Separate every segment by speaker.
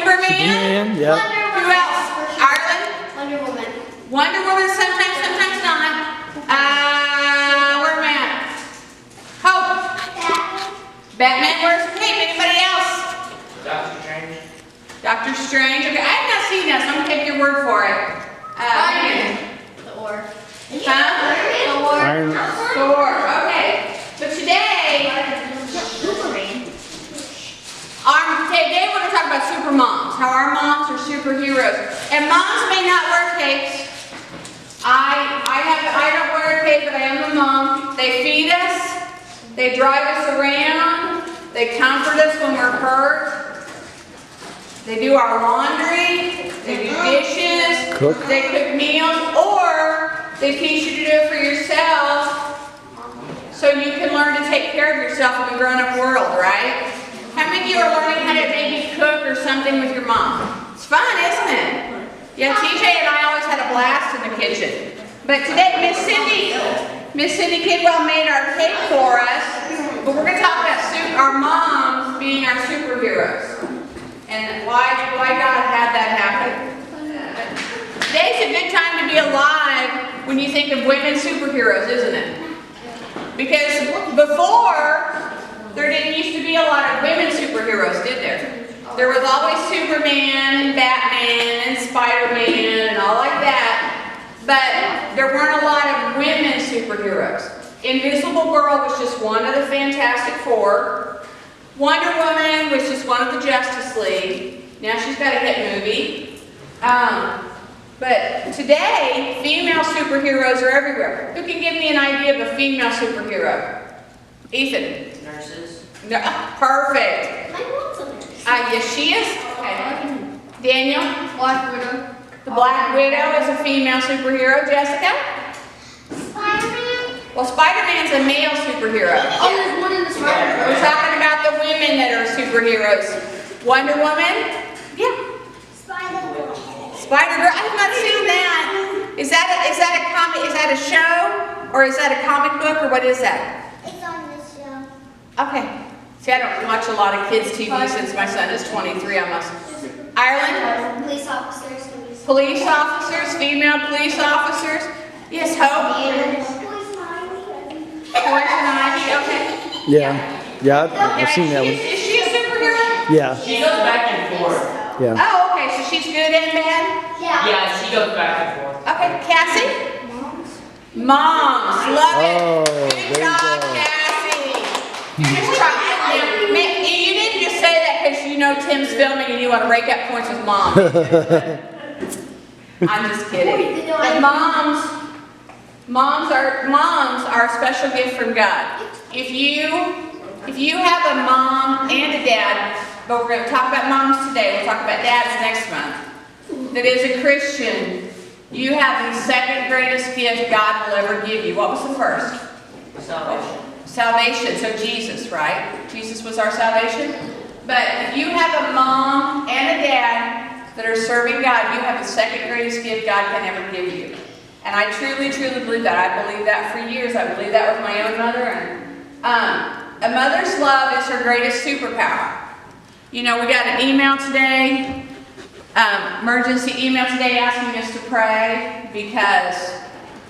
Speaker 1: Superman?
Speaker 2: Yeah.
Speaker 1: Who else? Ireland?
Speaker 3: Wonder Woman.
Speaker 1: Wonder Woman sometimes, sometimes not. Where am I at? Hope. Batman wears a cape. Anybody else?
Speaker 4: Doctor Strange.
Speaker 1: Doctor Strange. Okay, I have not seen that, so I'm going to take your word for it.
Speaker 3: Thor.
Speaker 2: Iron Man.
Speaker 1: Thor. Okay. So today we're going to talk about super moms. How our moms are superheroes. And moms may not wear capes. I don't wear a cape, but I am a mom. They feed us. They drive us around. They comfort us when we're hurt. They do our laundry. They do dishes.
Speaker 2: Cook.
Speaker 1: They cook meals. Or they teach you to do it for yourself so you can learn to take care of yourself in the grown-up world, right? How many of you are learning how to maybe cook or something with your mom? It's fun, isn't it? Yeah, TJ and I always had a blast in the kitchen. But today, Miss Cindy Kidwell made our cake for us. But we're going to talk about our moms being our superheroes. And why God had that happen. Today's a good time to be alive when you think of women superheroes, isn't it? Because before, there didn't used to be a lot of women superheroes, did there? There was always Superman and Batman and Spider-Man and all like that. But there weren't a lot of women superheroes. Invisible Girl was just one of the Fantastic Four. Wonder Woman was just one of the Justice League. Now she's got a hit movie. But today, female superheroes are everywhere. Who can give me an idea of a female superhero? Ethan.
Speaker 4: Nurses.
Speaker 1: No, perfect.
Speaker 3: My mom's a nurse.
Speaker 1: Yes, she is. Okay. Daniel.
Speaker 3: Black Widow.
Speaker 1: The Black Widow is a female superhero. Jessica.
Speaker 3: Spider-Man.
Speaker 1: Well, Spider-Man's a male superhero.
Speaker 3: Oh, there's one in the Spider-Man.
Speaker 1: We're talking about the women that are superheroes. Wonder Woman. Yeah.
Speaker 3: Spider-Man.
Speaker 1: Spider-Girl. I have not seen that. Is that a comic? Is that a show, or is that a comic book, or what is that?
Speaker 3: It's on this show.
Speaker 1: Okay. See, I don't watch a lot of kids' TV since my son is 23. I must. Ireland.
Speaker 3: Police officers.
Speaker 1: Police officers, female police officers. Yes, Hope. Poison Ivy. Okay.
Speaker 2: Yeah, I've seen that one.
Speaker 1: Is she a superhero?
Speaker 2: Yeah,
Speaker 4: She goes back and forth.
Speaker 2: yeah.
Speaker 1: Oh, okay. So she's good and bad.
Speaker 4: Yeah, she goes back and forth.
Speaker 1: Okay, Cassie. Moms, love it.
Speaker 2: Oh,
Speaker 1: Good
Speaker 2: there you
Speaker 1: job,
Speaker 2: go.
Speaker 1: Cassie. You just try. You didn't just say that because you know Tim's filming and you want to rake up points with mom. I'm just kidding. But moms are a special gift from God. If you have a mom and a dad, but we're going to talk about moms today. We'll talk about dads next month. That is a Christian. You have the second greatest gift God will ever give you. What was the first?
Speaker 4: Salvation.
Speaker 1: Salvation. So Jesus, right? Jesus was our salvation. But if you have a mom and a dad that are serving God, you have the second greatest gift God can ever give you. And I truly, truly believe that. I believed that for years. I believed that with my own mother. And a mother's love is her greatest superpower. You know, we got an email today, emergency email today asking us to pray because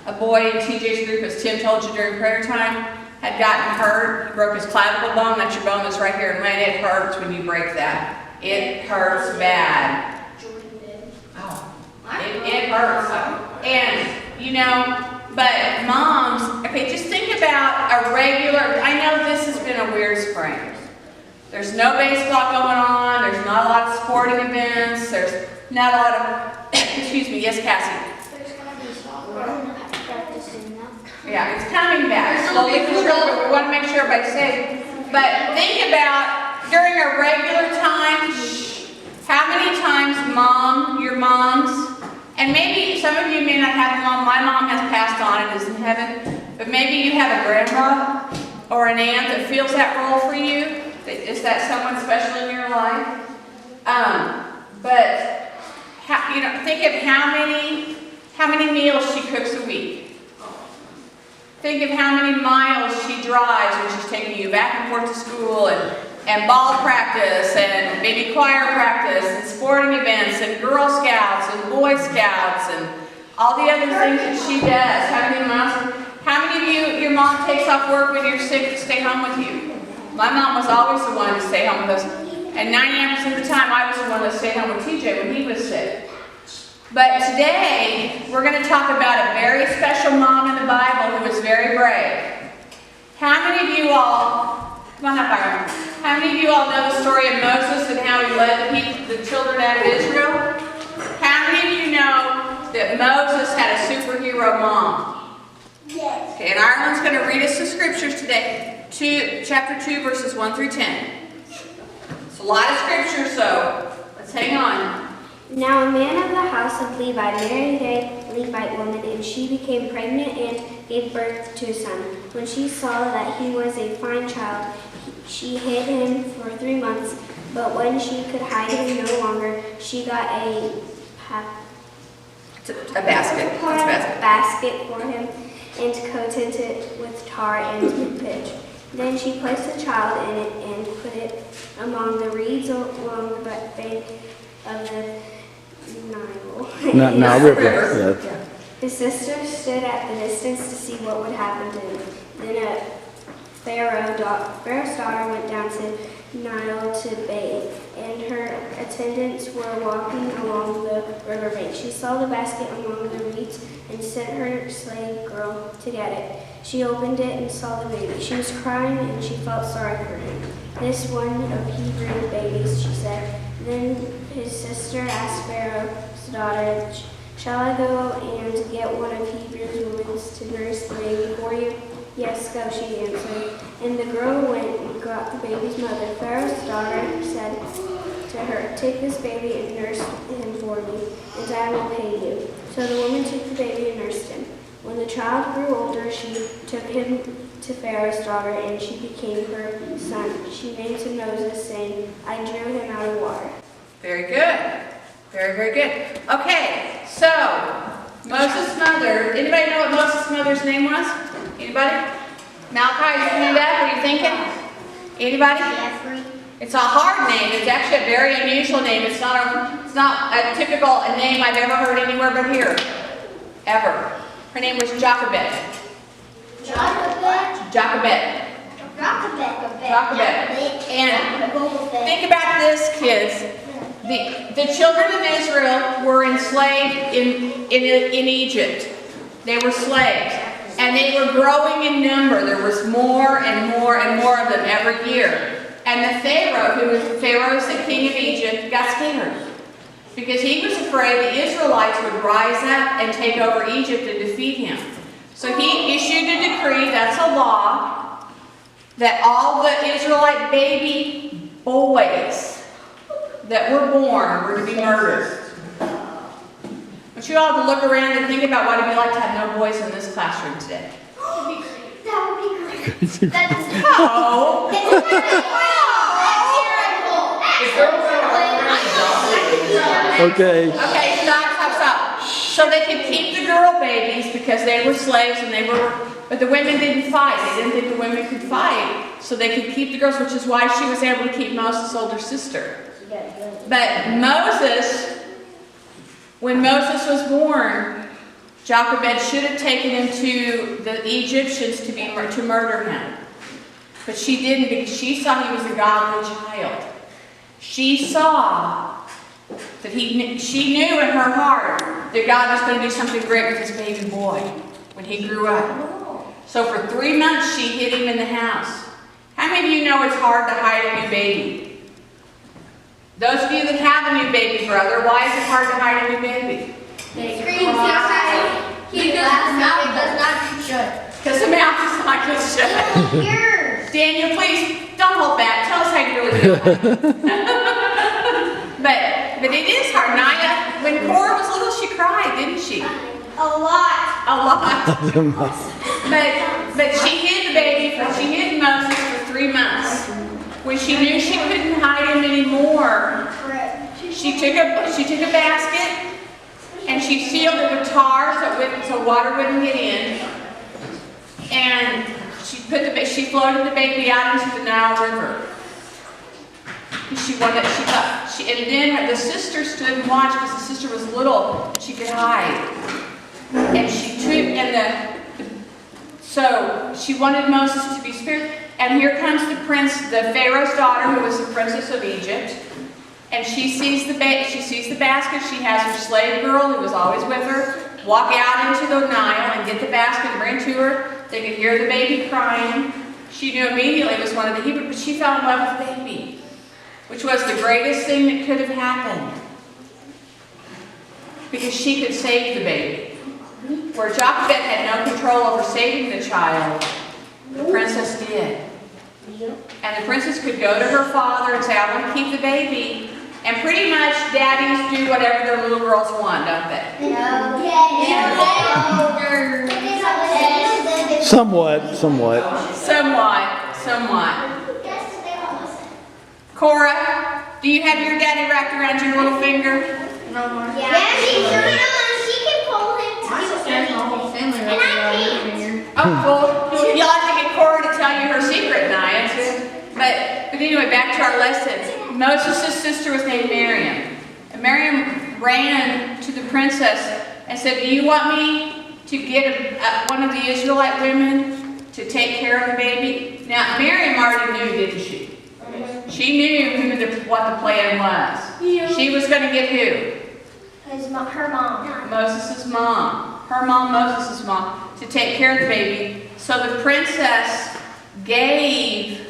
Speaker 1: a boy in TJ's group, as Tim told you during prayer time, had gotten hurt. He broke his clavicle bone. That's your bone that's right here. And man, it hurts when you break that. It hurts bad. Oh, it hurts. And, you know, but moms, okay, just think about a regular, I know this has been a weird spring. There's no baseball going on. There's not a lot of sporting events. There's not a lot of, excuse me, yes, Cassie?
Speaker 3: There's going to be soccer.
Speaker 1: Yeah, it's coming back slowly but surely, but we want to make sure everybody's safe. But think about, during a regular time, how many times your moms, and maybe some of you may not have a mom. My mom has passed on and is in heaven. But maybe you have a grandma or an aunt that fills that role for you. Is that someone special in your life? But think of how many meals she cooks a week. Think of how many miles she drives when she's taking you back and forth to school and and ball practice and baby choir practice and sporting events and Girl Scouts and Boy Scouts and all the other things that she does. How many of you, your mom takes off work when you're sick to stay home with you? My mom was always the one to stay home with us. And 99% of the time I was the one that stayed home with TJ when he was sick. But today, we're going to talk about a very special mom in the Bible who was very brave. How many of you all, come on up, Byron. How many of you all know the story of Moses and how he led the children out of Israel? How many of you know that Moses had a superhero mom?
Speaker 3: Yes.
Speaker 1: Okay, and Ireland's going to read us the scriptures today, chapter 2, verses 1 through 10. It's a lot of scripture, so let's hang on.
Speaker 5: Now a man of the house of Levi married a Levite woman, and she became pregnant and gave birth to a son. When she saw that he was a fine child, she hid him for 3 months. But when she could hide him no longer, she got a basket for him and coated it with tar and pitch. Then she placed the child in it and put it among the reeds along the bank of the Nile.
Speaker 2: Nile River. Yeah.
Speaker 5: His sister stood at the distance to see what would happen to him. Then Pharaoh's daughter went down to Nile to bathe, and her attendants were walking along the riverbank. She saw the basket among the reeds and sent her slave girl to get it. She opened it and saw the baby. She was crying and she felt sorry for him. This one of Hebrew babies, she said. Then his sister asked Pharaoh's daughter, "Shall I go and get one of Hebrews' women to nurse the baby for you?" "Yes, go," she answered. And the girl went and got the baby's mother. Pharaoh's daughter said to her, "Take this baby and nurse him for me, and I will pay you." So the woman took the baby and nursed him. When the child grew older, she took him to Pharaoh's daughter, and she became her son. She named him Moses, saying, "I drew him out of water."
Speaker 1: Very good. Very, very good. Okay, so Moses' mother, anybody know what Moses' mother's name was? Anybody? Malachi, your hand up, what are you thinking? Anybody?
Speaker 3: Jeffrey.
Speaker 1: It's a hard name. It's actually a very unusual name. It's not a typical name I've ever heard anywhere but here. Ever. Her name was Jochabed.
Speaker 3: Jochabed.
Speaker 1: Jochabed.
Speaker 3: Jochabed.
Speaker 1: And think about this, kids. The children of Israel were enslaved in Egypt. They were slaves. And they were growing in number. There was more and more and more of them every year. And the Pharaoh was the king of Egypt, got scared. Because he was afraid the Israelites would rise up and take over Egypt and defeat him. So he issued a decree, that's a law, that all the Israelite baby boys that were born were to be murdered. I want you all to look around and think about what it would be like to have no boys in this classroom today.
Speaker 3: That would be great. That's
Speaker 1: Oh!
Speaker 2: Okay.
Speaker 1: Okay, stop. So they could keep the girl babies because they were slaves and but the women didn't fight. They didn't think the women could fight, so they could keep the girls, which is why she was able to keep Moses' older sister. But when Moses was born, Jochebed should have taken him to the Egyptians to murder him. But she didn't, because she saw he was a godly child. She saw that she knew in her heart that God was going to do something great with his baby boy when he grew up. So for 3 months she hid him in the house. How many of you know it's hard to hide a new baby? Those of you that have a new baby brother, why is it hard to hide a new baby? Because the mouth is not good shut. Daniel, please don't hold back. Tell us how you really feel. But it is hard. Naya, when Cora was little, she cried, didn't she?
Speaker 3: A lot.
Speaker 1: A lot. But she hid the baby. She hid Moses for 3 months. When she knew she couldn't hide him anymore, she took a basket and she sealed it with tar so water wouldn't get in. And she floated the baby out into the Nile River. And then the sister stood and watched because the sister was little. She could hide. And so she wanted Moses to be spared. And here comes the Pharaoh's daughter, who was the princess of Egypt. And she sees the basket. She has her slave girl, who was always with her, walk out into the Nile and get the basket and bring it to her. They could hear the baby crying. She knew immediately it was one of the Hebrews, but she fell in love with the baby, which was the greatest thing that could have happened, because she could save the baby. Where Jochabed had no control over saving the child, the princess did. And the princess could go to her father and say, I want to keep the baby. And pretty much daddies do whatever their little girls want, don't they?
Speaker 2: Somewhat.
Speaker 1: Cora, do you have your daddy wrapped around your little finger?
Speaker 3: No more. Yeah, she can pull him to
Speaker 6: My sister has my whole family
Speaker 3: And
Speaker 6: wrapped
Speaker 3: I
Speaker 6: around
Speaker 3: can't.
Speaker 6: her finger.
Speaker 1: Oh, cool. You'll have to get Cora to tell you her secret, Naya. But anyway, back to our lesson. Moses' sister was named Miriam. And Miriam ran to the princess and said, do you want me to get one of the Israelite women to take care of the baby? Now, Miriam already knew, didn't she? She knew what the plan was. She was going to get who?
Speaker 3: her mom.
Speaker 1: Moses' mom. Her mom, Moses' mom, to take care of the baby. So the princess gave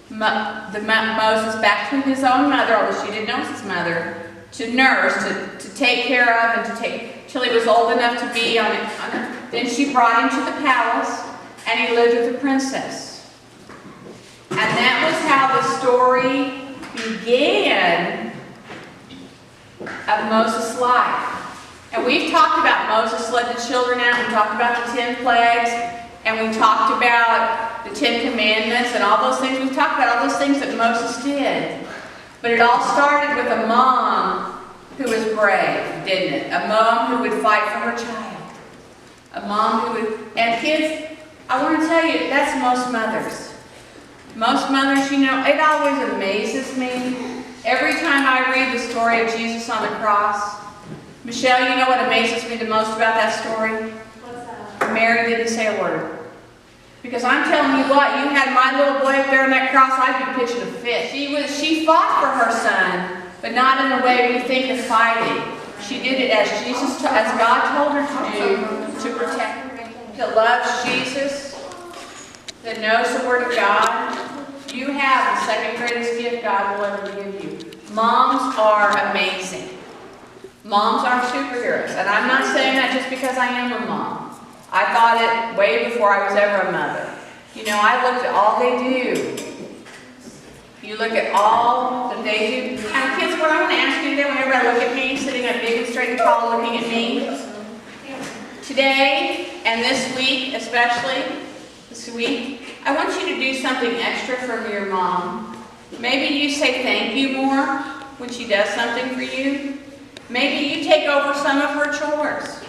Speaker 1: Moses back to his own mother, although she didn't know it was his mother, to nurse, to take care of, and till he was old enough to be on her. Then she brought him to the palace, and he lived with the princess. And that was how the story began of Moses' life. And we've talked about Moses led the children out, we talked about the 10 plagues, and we talked about the 10 commandments and all those things. We've talked about all those things that Moses did. But it all started with a mom who was brave, didn't it? A mom who would fight for her child. A mom who would, and kids, I want to tell you, that's most mothers. Most mothers, you know, it always amazes me. Every time I read the story of Jesus on the cross, Michelle, you know what amazes me the most about that story?
Speaker 3: What's that?
Speaker 1: Mary didn't say a word. Because I'm telling you what, you had my little boy up there on that cross, I'd be pitching a fit. She fought for her son, but not in the way we think of fighting. She did it as God told her to do, to protect her, that loves Jesus, that knows the Word of God. You have the second greatest gift God will ever give you. Moms are amazing. Moms are superheroes. And I'm not saying that just because I am a mom. I thought it way before I was ever a mother. You know, I looked at all they do. You look at all that they do. And kids, what I want to ask you today, whenever I look at me, sitting up big and straight and tall looking at me, today and this week especially, this week, I want you to do something extra from your mom. Maybe you say thank you more when she does something for you. Maybe you take over some of her chores.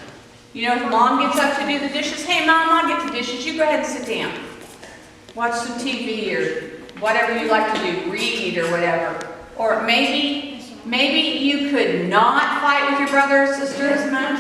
Speaker 1: You know, if mom gets up to do the dishes, hey mom, I'll get the dishes, you go ahead and sit down. Watch some TV or whatever you like to do, read or whatever. Or maybe you could not fight with your brother or sister as much.